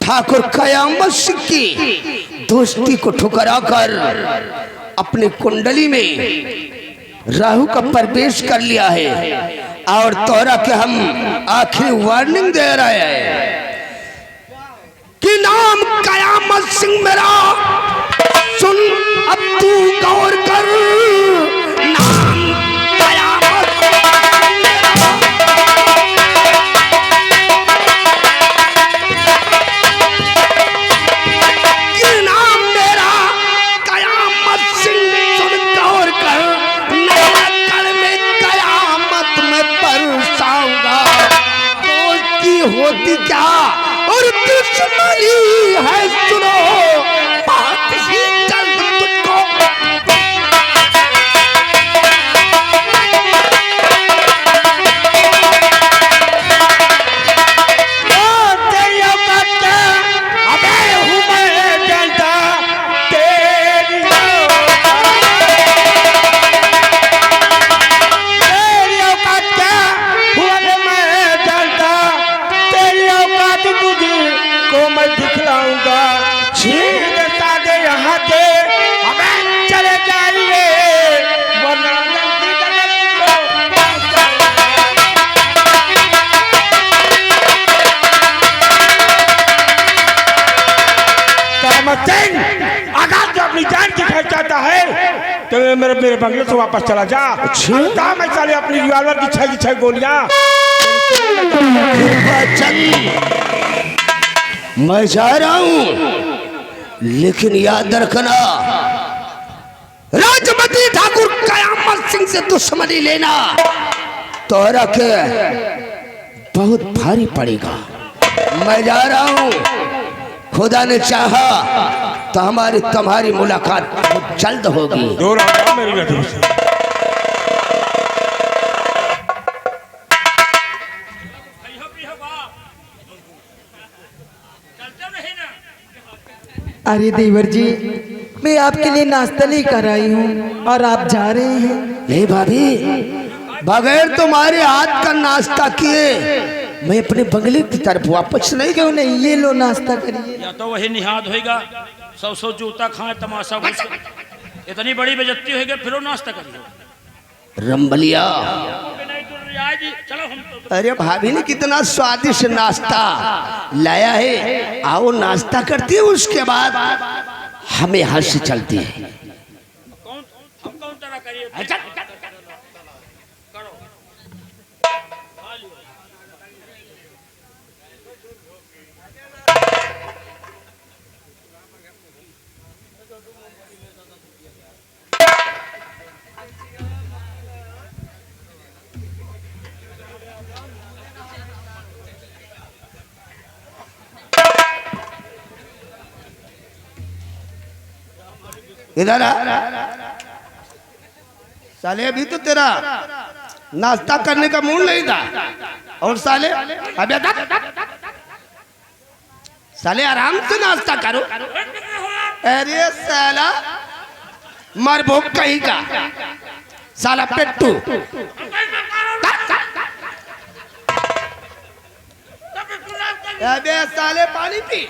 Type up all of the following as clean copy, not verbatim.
ठाकुर कयामत सिंह की दोस्ती को ठुकराकर अपनी कुंडली में राहु का प्रवेश कर लिया है और तोरा के हम आखिरी वार्निंग दे रहे हैं कि नाम कयामत सिंह मेरा सुन अब तू गौर कर। नाम कयामत कि नाम मेरा कयामत सिंह सुन गौर कर। नया कल में कयामत में परसाऊंगा। दोस्ती होती क्या और दुश्मनी है सुनो बात ही जल्द तुझको। तेरी औकात क्या? अबे हूँ मैं जानता तेरी औकात क्या? हुआ मैं जानता तेरी औकात तुझे को मैं दिखलाऊंगा। सीधे साधे यहाँ से हमें चले जाइए वरना गलती गलती को कयामत सिंह अगर जो अपनी जान की खैर चाहता है तो मेरे बंगले से वापस चला जा। कहा मैं चले अपनी रिवॉल्वर की 6 गोलियां। मैं जा रहा हूं लेकिन याद रखना राजमती ठाकुर कयामत सिंह से दुश्मनी लेना तोरा के बहुत भारी पड़ेगा। मैं जा रहा हूं, खुदा ने चाहा तो हमारी तुम्हारी मुलाकात बहुत जल्द होगी। मेरी नजर से अरे देवर जी मैं आपके लिए नाश्ता लेकर आई हूँ और आप जा रहे हैं। नहीं भाभी, बगैर तुम्हारे हाथ का नाश्ता किए मैं अपने बंगले की तरफ वापस नहीं। क्यों नहीं, ये लो नाश्ता करिए। या तो वही निहाद होगा 100 जूता खाए तमाशा घुस इतनी बड़ी बेइज्जती होगी फिर नाश्ता करिए। रंबलिया चलो हम अरे भाभी ने कितना स्वादिष्ट नाश्ता लाया है। आओ नाश्ता करती है उसके बाद हमें यहाँ से चलती है। कौन तरह करिए इधर आ साले, अभी तो तेरा नाश्ता करने का मूड नहीं था और साले अबे साले आराम से नाश्ता करो। अरे साला मर भूख कहीं का साला पेट्टू। अबे साले पानी पी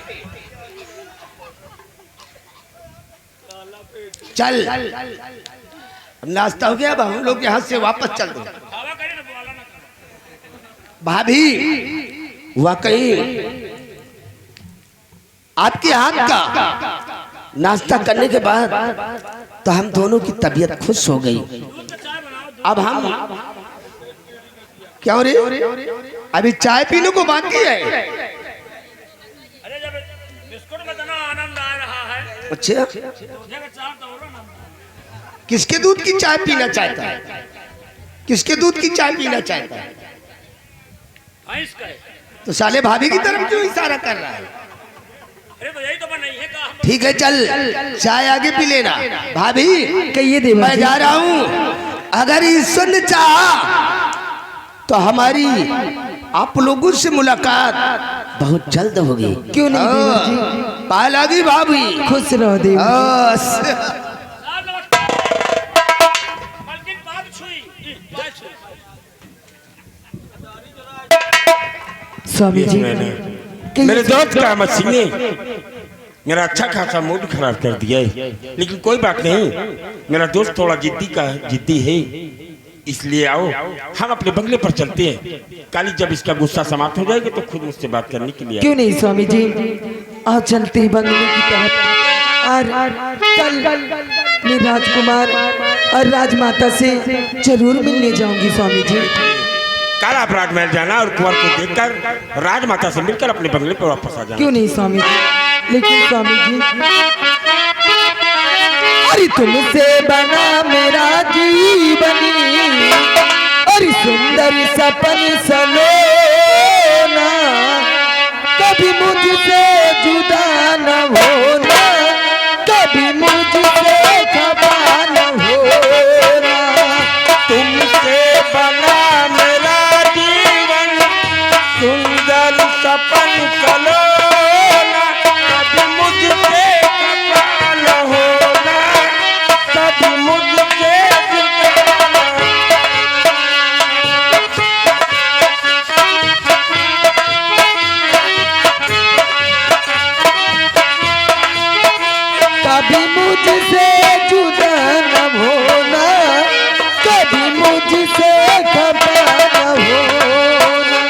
चल। अब नाश्ता हो गया, अब हम लोग यहाँ से वापस चल दो। भाभी वाकई आपके हाथ का नाश्ता करने के बाद तो हम दोनों की तबीयत खुश हो गई। अब हम क्यों रे अभी चाय पीने को बाकी है। अरे जब बिस्कुट में इतना आनंद आ रहा है। अच्छा किसके दूध की चाय पीना चाहता है? किसके दूध की चाय पीना चाहता है? तो साले भाभी की तरफ क्यों इशारा कर रहा है? अरे तो यही तो नहीं है का। ठीक है चल चाय आगे पी लेना। भाभी कहिए देवर मैं जी। जा रहा हूँ, अगर ईश्वर ने चाहा तो हमारी आप लोगों से मुलाकात बहुत जल्द होगी। क्यों नहीं देवर जी, पाए लगी भाभी। खुश रहो देवर जी। स्वामी जी मेरे दोस्त का अहमद सिंह ने मेरा अच्छा खासा मूड खराब कर दिया है, लेकिन कोई बात नहीं, मेरा दोस्त थोड़ा जिद्दी है, इसलिए आओ हम अपने बंगले पर चलते हैं। काली जब इसका गुस्सा समाप्त हो जाएगा तो खुद मुझसे बात करने के लिए क्यों नहीं स्वामी जी, आज चलते हैं बंगले की तरफ। और कल मैं राजकुमार और राजमाता से जरूर मिलने जाऊंगी स्वामी जी। कल आप राजमहल जाना और कुंवर को देखकर राजमाता से मिलकर अपने बंगले पर वापस आ जाना। क्यों नहीं स्वामी जी, लेकिन स्वामी जी अरे तुमसे बना मेरा जीवनी और सुंदर सपन सलोना, कभी मुझसे जुदा न होना, कभी मुझसे खफा न होना। तुमसे बना मेरा जीवन सुंदर सपन सलोना, कभी मुझसे खफा न होना, कभी मुझसे जुदा कभी मुझसे जुदा न होना, कभी मुझसे खफा न होना।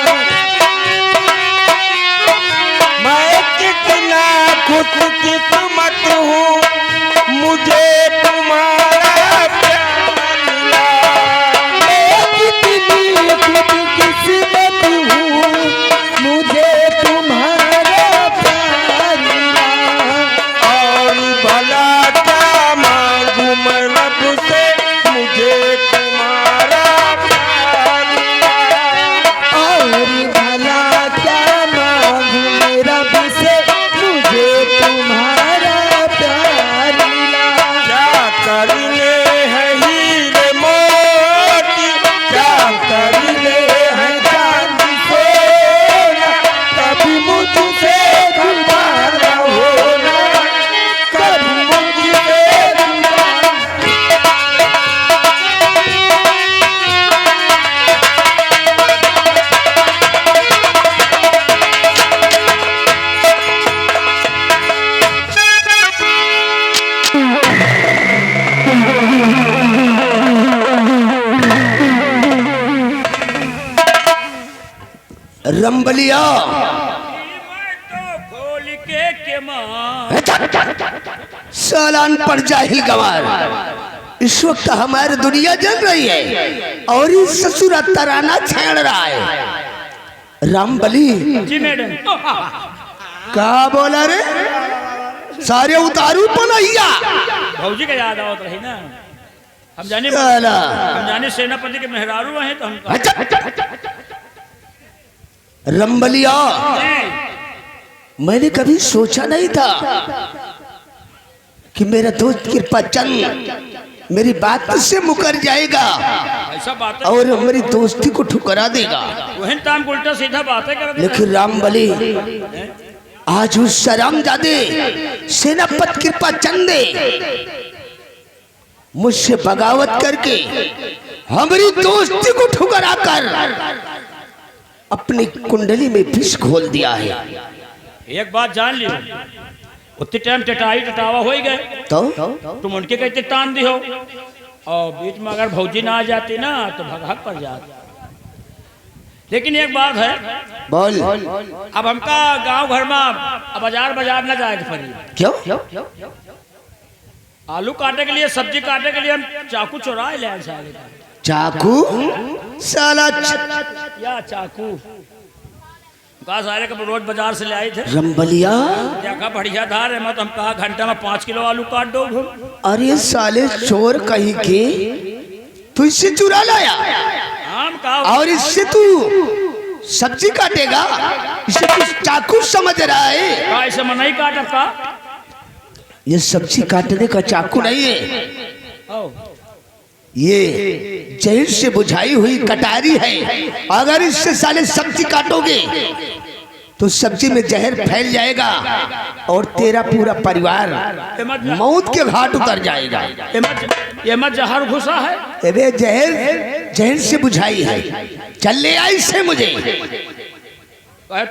मैं कितना खुशकिस्मत हूँ, मुझे तुम्हारा प्यार मिला। मैं कितनी खुशकिस्मत हूँ, मुझे तुम्हारा प्यार मिला। और भला क्या मांगू मैं रब से, मुझे तुम्हारा प्यार मिला। और भला क्या मांगू मैं रब से, मुझे तुम्हारा प्यार मिला। क्या करने हैं हीरे मोती, क्या करने हैं चांदी सोना, कभी मुझसे जुदा न होना, कभी मुझसे जुदा। रंबलिया तो खोल के मां सालान पर जाहिल गवार, इस वक्त हमारी दुनिया जल रही है और इस ससुरा तराना छेड़ रहा है। रामबली जी मैडम। का बोला रे, सारे उतारू पनैया। भौजी का याद आवत रही ना, हम जाने साला। हम जाने सेनापति के मेहरारू हैं तो हम रंबलिया मैंने कभी सोचा नहीं था कि मेरा दोस्त कृपा चंद मेरी बात से मुकर जाएगा ऐसा बात है, और मेरी दोस्ती को ठुकरा देगा। वही ताम उल्टा सीधा बातें कर देता। लेकिन रामबली आज उस शरामजादे सेनापति कृपा चंदे मुझसे बगावत करके हमारी दोस्ती को ठुकरा कर अपनी कुंडली में विष घोल दिया है। एक बात जान लियो, उतने टाइम टटावा हो ही गए तो तुम उनके कहते तान दी हो, और बीच में अगर भौजी ना आ जाती ना तो भगहक पर जाती। लेकिन एक बात है, बोल। अब हमका गांव घर में अब बाजार ना जाए पड़ी। क्यों? आलू काटे के लिए, सब्जी काटे के लिए हम चाकू चुराए ले आए। चाकू साला या चाकू कहा सारे का रोज बाजार से ले आए थे। रंबलिया देखा बढ़िया धार है, मत हम कहा घंटा में 5 किलो आलू काट दो। अरे साले चोर कहीं के, तू इससे चुरा लाया हम कहा और इससे तू सब्जी काटेगा, इसे तू चाकू समझ रहा है। कहा इसे मैं नहीं काटा का। ये सब्जी काटने का चाकू नहीं है, ओ, ये जहर से बुझाई हुई कटारी है। अगर इससे साले सब्जी काटोगे तो सब्जी में जहर फैल जाएगा और तेरा पूरा परिवार मौत के घाट उतर जाएगा। ये मत जहर घुसा है। अबे जहर जहर से बुझाई है, चल ले आई से मुझे। कहे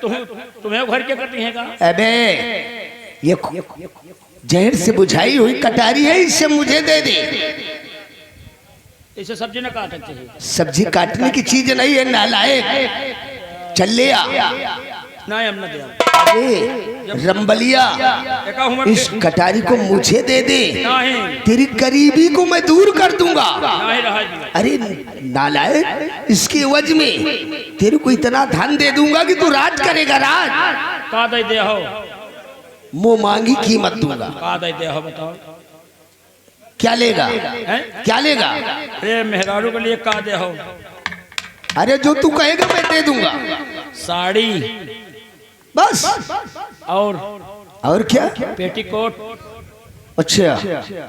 तुम्हें घर के करती है का? अबे ये जहर से बुझाई हुई कटारी है, इसे मुझे दे दे। इसे सब्जी न काट चाहिए। सब्जी काटने की चीज नहीं है नालायक, चल ले आ। नहीं हम न दे। अरे रंबलिया, देखा हूं मैं इस कटारी को मुझे दे दे, नहीं तेरी करीबी को मैं दूर कर दूंगा। नहीं रहा जी। अरे नालायक, इसके एवज में तेरे को इतना धन दे दूंगा कि तू राज करेगा, राज। का दे दे हो? मुंह मांगी कीमत दूंगा। का दे दे हो बताओ? क्या लेगा? हैं? क्या लेगा? अरे मेहरारू के लिए का दे हो? अरे जो तू कहेगा मैं दे दूंगा। साड़ी बस? और क्या? पेटीकोट, अच्छा,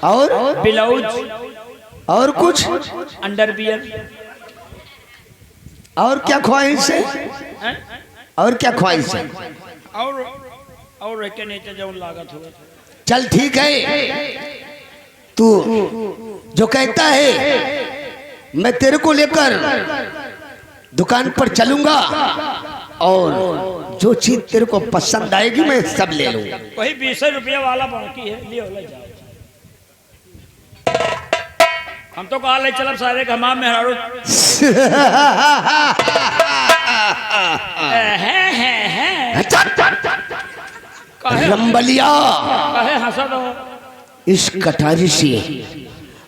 और ब्लाउज, और कुछ? अंडरवियर। और क्या ख्वाहिश है? हैं? और क्या ख्वाहिश है? और के नीचे जो लागत हो। चल ठीक है, तू जो कहता है मैं तेरे को लेकर दुकान पर चलूंगा और जो चीज तेरे को पसंद आएगी मैं सब ले लूंगा। वही 20 रुपया वाला बाकी है, लियो ले जाओ। हम तो कहा ले चलब सारे हमाम मेहरारू। रंबलिया, कहे हंसा दो। इस कटारी से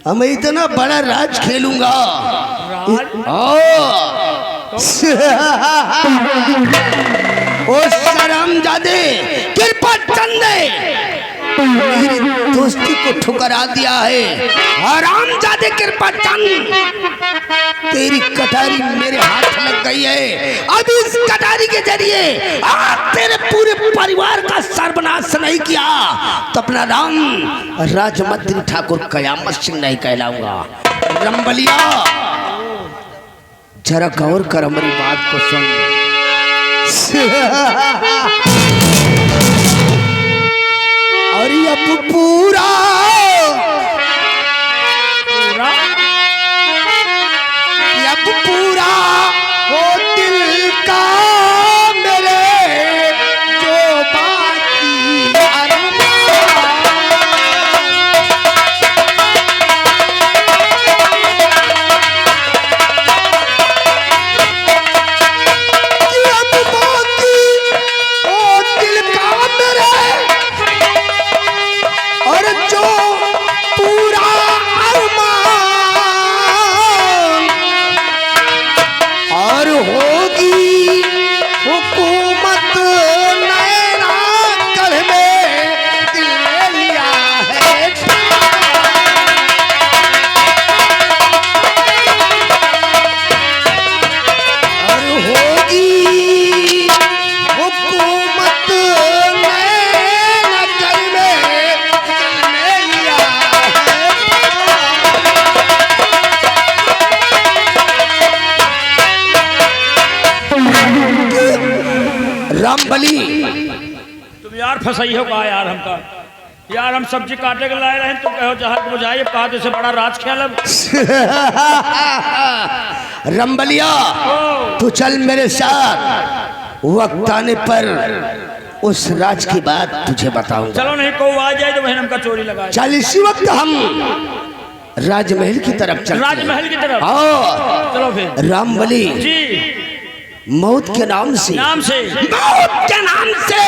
मैं इतना बड़ा राज खेलूंगा। ओ शर्मजादे, कृपा चंद ने मेरी दोस्ती को ठुकरा दिया है। हरामजादे कृपा चंद, तेरी कटारी मेरे हाथ लग गई है। अब इस कटारी के जरिए आज तेरे पूरे परिवार का सर्वनाश नहीं किया तो अपना नाम राजमंत्री ठाकुर कयामत सिंह नहीं कहलाऊंगा। रंबलिया, जरा गौर कर हमारी बात को सुन। और अब पूरा हो दिल का मेरे जो बाकी रामबली, तुम यार फंसाई हो कहा यार हमका। यार हम सब्जी काटे के लाए रहे तुम कहो जहाज बुझाइए कहा से बड़ा राज खेलब। रंबलिया, तू चल मेरे साथ, वक्त आने पर उस राज की बात तुझे बताऊंगा। चलो नहीं को आ जाए तो बहन हमका चोरी लगा। चल इसी वक्त हम राजमहल की तरफ चल। राजमहल की तरफ? हाँ चलो फिर। रामबली जी, मौत के नाम से मौत के नाम से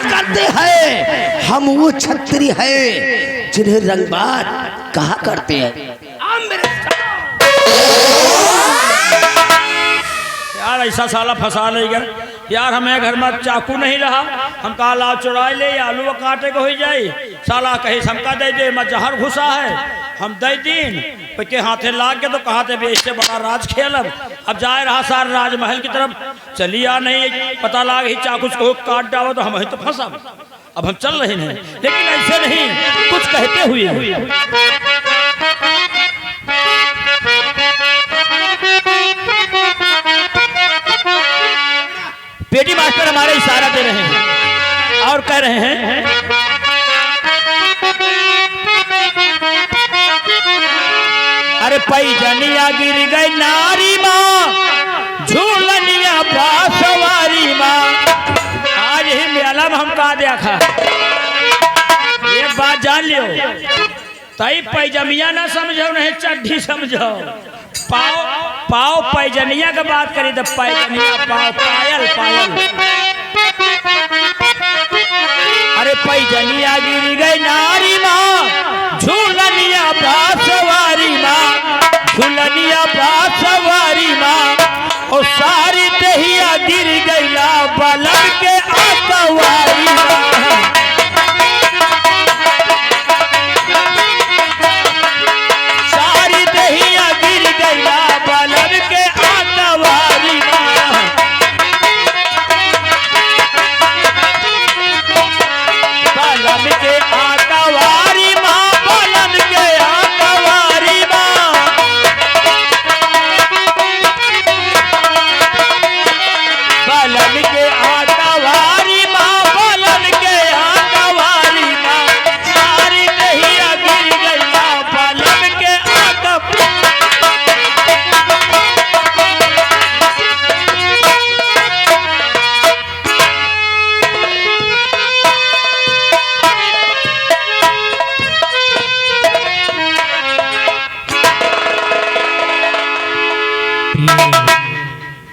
करते हैं। हम वो छत्री हैं जिन्हें रंगबाज कहा करते हैं। यार ऐसा साला फंसा लेगा यार। हमें घर में चाकू नहीं रहा, हम कहा लाओ चुरा ले, आलू काटे को हो जाए। साला कहे हमका दे दे, मैं जहर घुसा है हम दे दिन के हाथे लाग के तो कहा थे इससे बड़ा राज खेलब। अब जाए रहा सार राजमहल की तरफ, चलिया नहीं पता लाग ही चाकू को काट डालो तो हम तो फंसा। अब हम चल रहे हैं लेकिन ऐसे नहीं, कुछ कहते हुए। पेटी मास्टर हमारे इशारा दे रहे हैं और कह रहे हैं अरे पैजनिया गिर गई नारी माँ झूलनिया बासवारी माँ। आज ही मेला में हम कहा देखा, एक बात जान लियो, तई पैजमिया ना समझो नहीं चड्ढी समझो। पाव पाव पैजनिया की बात करी तो पैजनिया पाव पायल पायल। अरे पैजनिया गिर गई नारी माँ, झूलनिया बासवारी माँ, झूलनिया बासवारी माँ। और सारी दहिया गिर गई ला बलम के आकवारी माँ।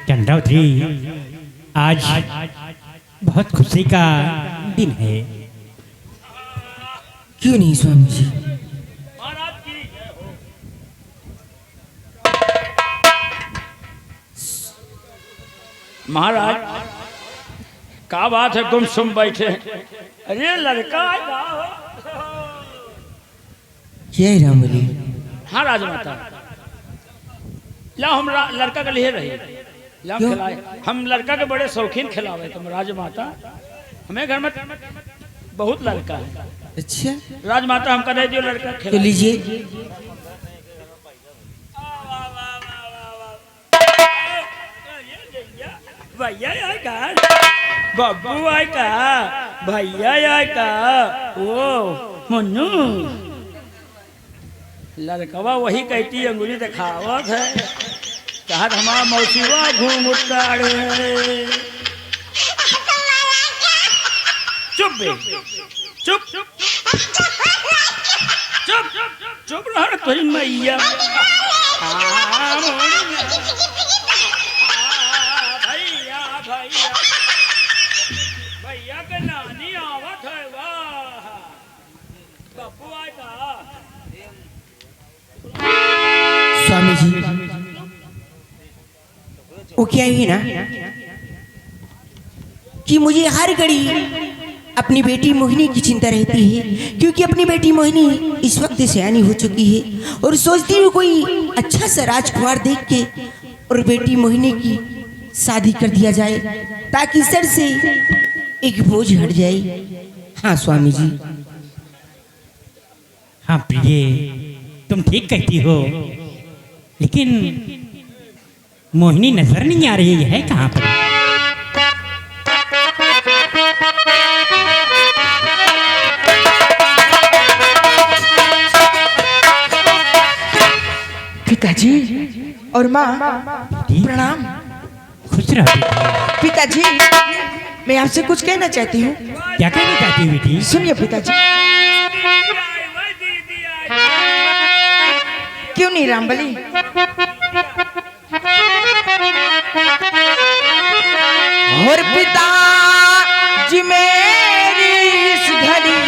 चंद्रावती, आज बहुत खुशी का दिन है। क्यों नहीं स्वामी जी? महाराज क्या बात है, तुम सुन बैठे? अरे लड़का जय राम बोली। हाँ राजमाता, ला हम लड़का के लिए रहे, ला हम खिलाए। हम लड़का के बड़े शौकीन खिलावे तुम राजमाता। हमें घर में बहुत लड़का है। अच्छा राजमाता हमका दे दियो लड़का तो खिला। लीजिए। भैया आएगा, बब्बू आएगा, भैया आएगा। ओ मुन्नू, लड़कवा वही कहती अंगुली दिखावत है, कहा हमारा मौसीवा घूम उतारे। चुप बे, चुप चुप चुप चुप रह तुझी मैया। भैया भैया भैया के नानी आवत है। वाह बब्बू आएगा। स्वामी जी वो क्या है ना कि मुझे हर घड़ी अपनी बेटी मोहिनी की चिंता रहती है, क्योंकि अपनी बेटी मोहिनी इस वक्त सयानी हो चुकी है और सोचती हूँ कोई अच्छा सा राजकुमार देख के और बेटी मोहिनी की शादी कर दिया जाए ताकि सर से एक बोझ हट जाए। हाँ स्वामी जी। हाँ प्रिय, तुम ठीक कहती हो, लेकिन मोहिनी नजर नहीं आ रही है कहाँ पर? पिताजी और माँ प्रणाम। खुश रहो बेटी। पिताजी मैं आपसे कुछ कहना चाहती हूँ। क्या कहना चाहती हो बेटी? सुनिए पिताजी। क्यों नहीं रामबली? और पिता जी मेरी इस घड़ी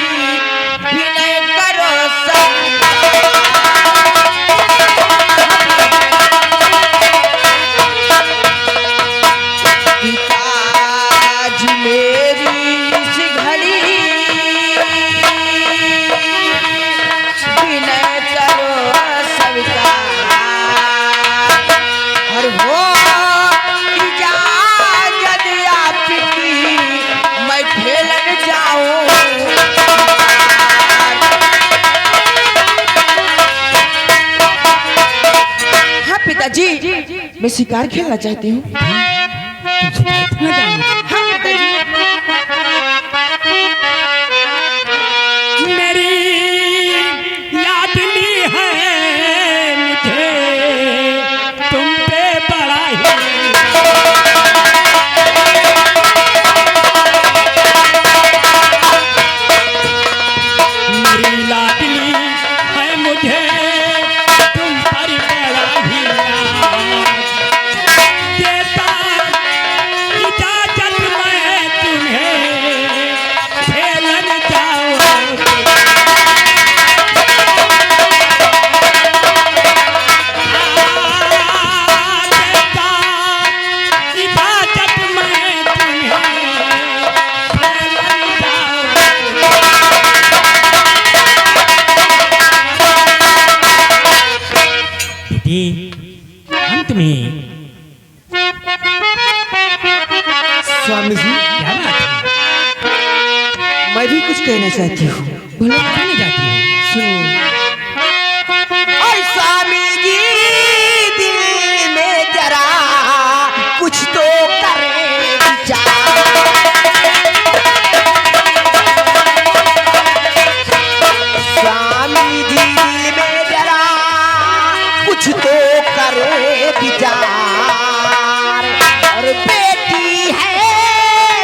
विनय करो पिताजी मेरी इस घड़ी विनय करो स्वीकार और हो इजाजत आपकी मैं खेलन जाऊं। हाँ पिताजी मैं शिकार खेलना चाहती हूँ। हाँ पिताजी। मेरी लाडली है, मुझे तुम पे बड़ा ही क्या बात है? मैं भी कुछ कहना चाहती हूँ। बोलो, कहने जाती हो? सुनो। और स्वामी जी दिल में जरा कुछ तो करे विचार। स्वामी जी दिल में जरा कुछ तो करे विचार। और बेटी है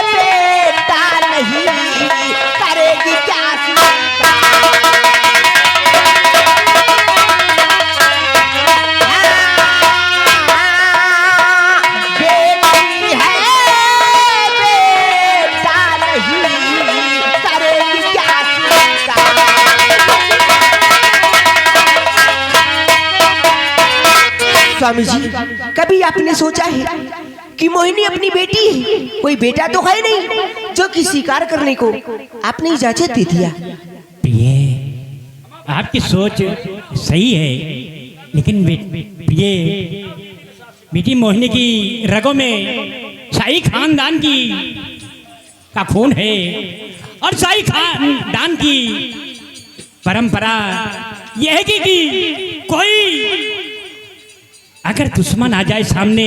बेटा नहीं करेगी क्या बेटी है बेटा नहीं करेगी क्या स्वामी जी, कभी आपने सोचा है कि मोहिनी अपनी बेटी है? कोई बेटा तो है नहीं जो कि शिकार करने को आपने इजाजत दे दिया। प्रिय, आपकी सोच सही है, लेकिन प्रिय, बेटी मोहिनी की रगों में शाही खानदान की का खून है और शाही खानदान की परंपरा यह है कि कोई अगर दुश्मन आ जाए सामने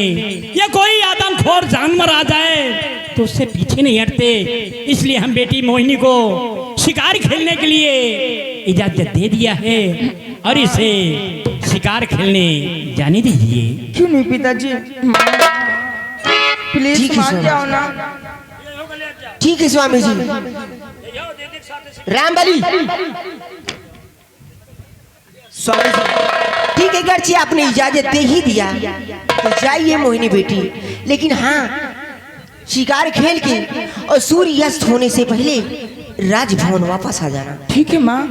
या कोई आदमखोर जानवर आ जाए तो उससे पीछे नहीं हटते। इसलिए हम बेटी मोहिनी को शिकार खेलने के लिए इजाजत दे दिया है और इसे शिकार खेलने जाने दीजिए। क्यों नहीं पिताजी, प्लीज मान जाओ ना। ठीक है स्वामी जी। रामबली स्वामी जी, ठीक है, गर्ची आपने इजाजत दे ही दिया तो जाइए मोहिनी बेटी, लेकिन हाँ शिकार खेल के और सूर्यास्त होने से पहले राजभवन वापस आ जाना। ठीक है माँ,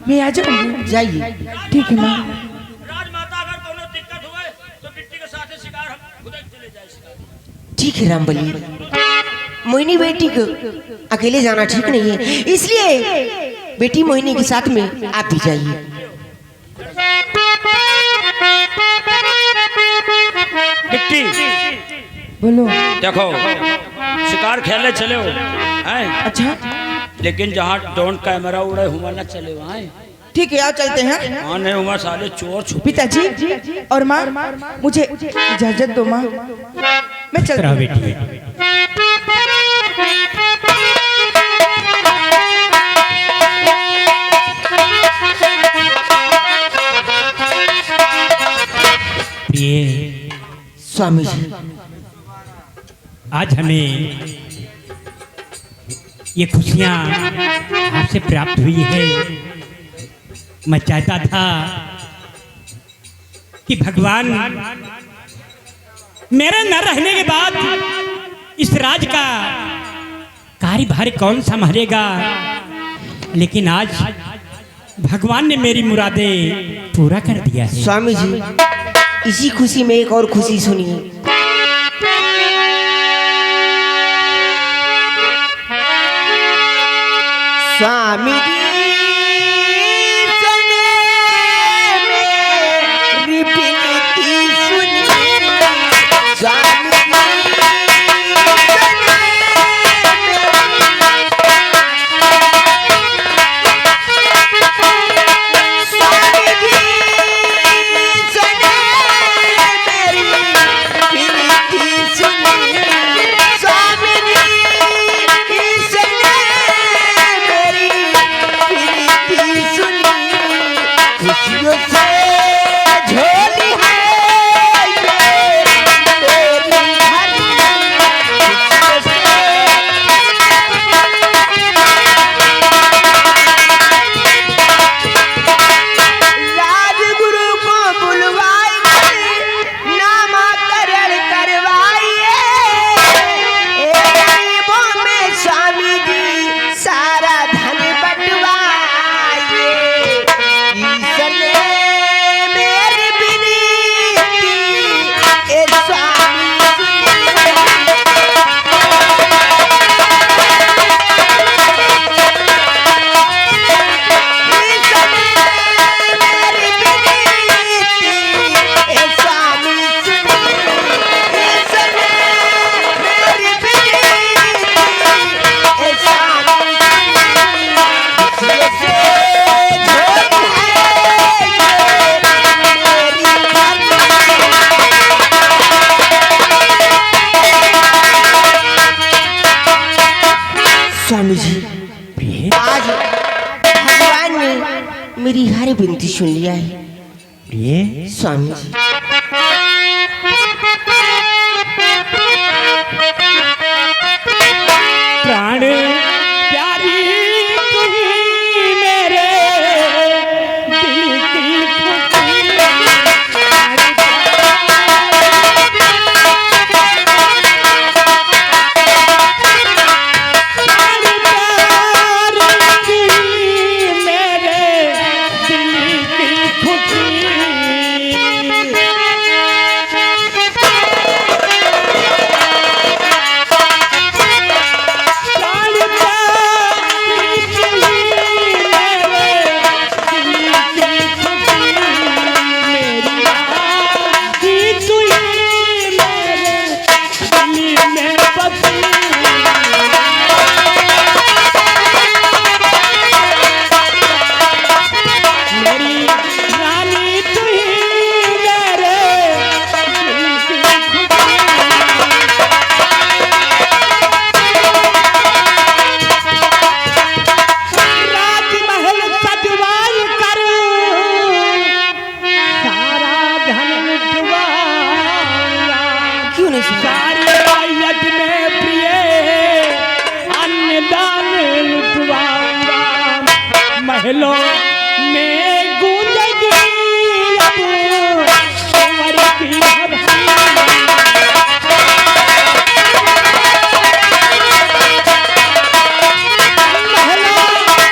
मैं आ जाऊंगी। जाइए। ठीक है माँ। राजमाता अगर कोनो दिक्कत हुए तो बिट्टी के साथ शिकार हम खुद ही चले जाए शिकार। ठीक है रामबली, मोहिनी बेटी को अकेले जाना ठीक नहीं है, इसलिए बेटी मोहिनी के साथ में आप भी जाइए। बिट्टी, बोलो। देखो शिकार खेलने चले हो हैं, अच्छा लेकिन जहाँ ड्रोन कैमरा उड़े हुआ न चले वहाँ ठीक है, आओ चलते हैं। वहाँ नहीं हुआ साले चोर छुप। पिताजी और माँ, मुझे इजाजत दो माँ, मैं चलती रहो हूँ। बेटी। प्रिय स्वामी जी, आज हमें ये खुशियाँ आपसे प्राप्त हुई है। मैं चाहता था कि भगवान मेरे न रहने के बाद इस राज का कार्यभार कौन संभालेगा, लेकिन आज भगवान ने मेरी मुरादें पूरा कर दिया है। स्वामी जी, इसी खुशी में एक और खुशी सुनिए। स्वामी जी सुने मेरी विनती सुनिए। स्वामी स्वामी जी, प्रिय आज भगवान ने मेरी हर विनती सुन लिया है प्रिय स्वामी जी। प्राण प्यारी तू ही मेरे दिल की खुशी। प्राण प्यारी मेरे दिल की खुशी। महलों में गूंजेगी अब कुंवर की हरसी। महलों में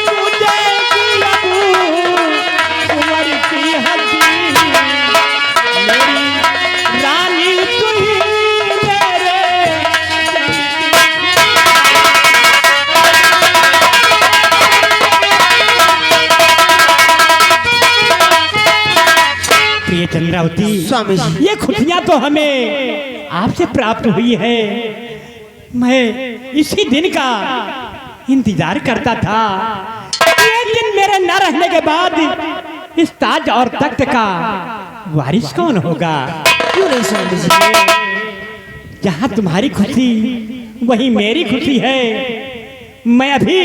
गूंजेगी अब कुंवर की हरसी। मेरी रानी तू ही मेरे प्रिय चंद्रावती, स्वामी जी। ये खुशियाँ तो हमें आपसे प्राप्त हुई है। मैं इसी दिन का इंतजार करता था। ये दिन मेरे न रहने के बाद इस ताज और तख्त का वारिस कौन होगा? क्यों नहीं स्वामी जी? जहाँ तुम्हारी खुशी वही मेरी खुशी है। मैं अभी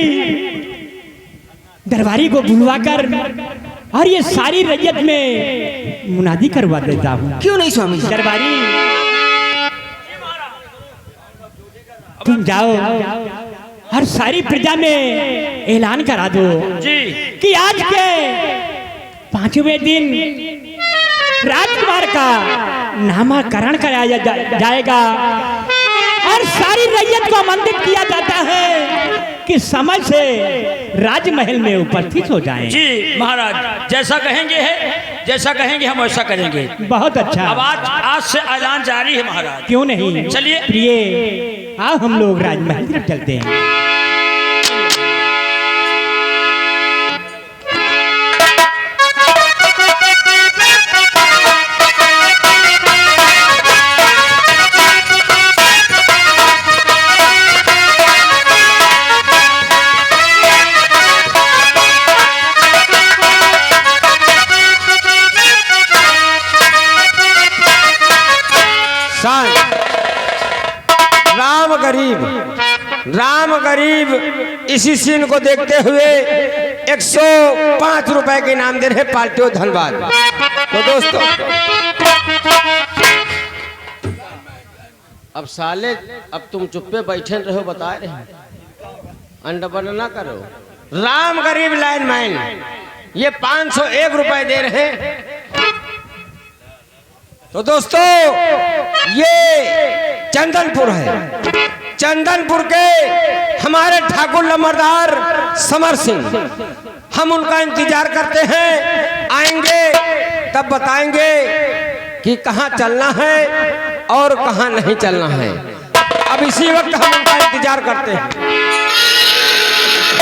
दरबारी को बुलवाकर और ये सारी रैयत में मुनादी करवा देता हूँ। क्यों नहीं स्वामी जी? दरबारी तुम जाओ और सारी प्रजा में ऐलान करा दो जी कि आज के 5वें दिन राजकुमार का नामकरण कराया जाएगा और सारी रैयत को आमंत्रित किया जाता है कि समय से राजमहल में उपस्थित हो जाएं। जी महाराज, जैसा कहेंगे है, जैसा कहेंगे हम वैसा करेंगे। बहुत अच्छा। अब आज से ऐलान जारी है महाराज। क्यों नहीं? चलिए। प्रिय आओ हम लोग राजमहल की तरफ चलते हैं। राम गरीब इसी सीन को देखते हुए 105 रुपए के इनाम दे रहे पार्टी और धनबाद। तो दोस्तों अब साले अब तुम चुप्पे बैठे रहो, बता रहे अंडा बंड ना करो। राम गरीब लाइनमैन ये 501 रुपए दे रहे हैं। तो दोस्तों ये चंदनपुर है। चंदनपुर के हमारे ठाकुर लम्बरदार समर सिंह, हम उनका इंतजार करते हैं। आएंगे तब बताएंगे कि कहाँ चलना है और कहाँ नहीं चलना है। अब इसी वक्त हम उनका इंतजार करते हैं।